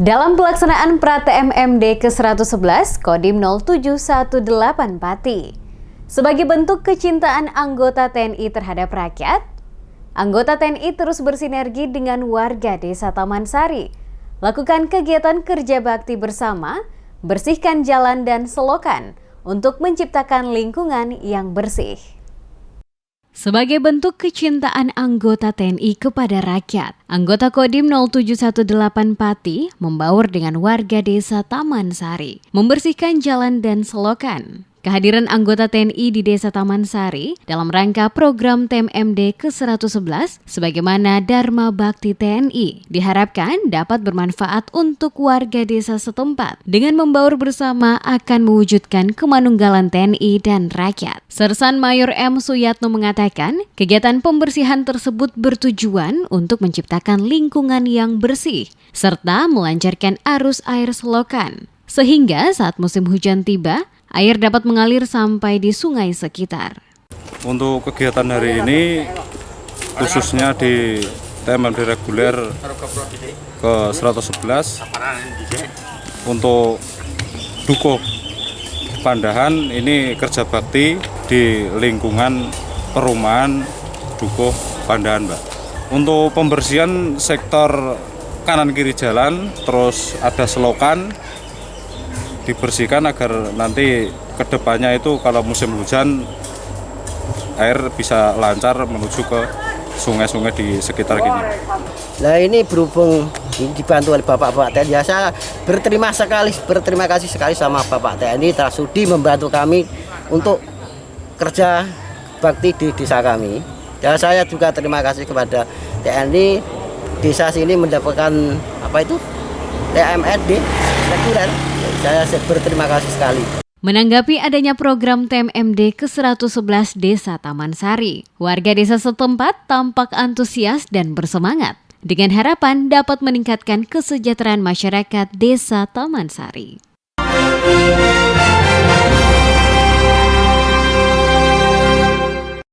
Dalam pelaksanaan pra-TMMD ke-111, Kodim 0718 Pati. Sebagai bentuk kecintaan anggota TNI terhadap rakyat, anggota TNI terus bersinergi dengan warga Desa Taman Sari, lakukan kegiatan kerja bakti bersama, bersihkan jalan dan selokan untuk menciptakan lingkungan yang bersih. Sebagai bentuk kecintaan anggota TNI kepada rakyat, anggota Kodim 0718 Pati membaur dengan warga Desa Taman Sari, membersihkan jalan dan selokan. Kehadiran anggota TNI di Desa Taman Sari dalam rangka program TMMD ke-111 sebagaimana Dharma Bakti TNI diharapkan dapat bermanfaat untuk warga desa setempat dengan membaur bersama akan mewujudkan kemanunggalan TNI dan rakyat. Sersan Mayor M. Suyatno mengatakan, kegiatan pembersihan tersebut bertujuan untuk menciptakan lingkungan yang bersih serta melancarkan arus air selokan, sehingga saat musim hujan tiba, air dapat mengalir sampai di sungai sekitar. Untuk kegiatan hari ini, khususnya di TMMD reguler ke-111, untuk Dukuh Pandahan ini kerja bakti di lingkungan perumahan Dukuh Pandahan, Mbak. Untuk pembersihan sektor kanan kiri jalan, terus ada selokan, dibersihkan agar nanti kedepannya itu kalau musim hujan air bisa lancar menuju ke sungai-sungai di sekitar gini. Nah ini berhubung dibantu oleh Bapak TNI, ya saya berterima kasih sekali sama Bapak TNI telah sudi membantu kami untuk kerja bakti di desa kami. Dan saya juga terima kasih kepada TNI, desa sini mendapatkan TMMD reguler. Saya berterima kasih sekali. Menanggapi adanya program TMMD ke-111 Desa Taman Sari, warga desa setempat tampak antusias dan bersemangat dengan harapan dapat meningkatkan kesejahteraan masyarakat Desa Taman Sari.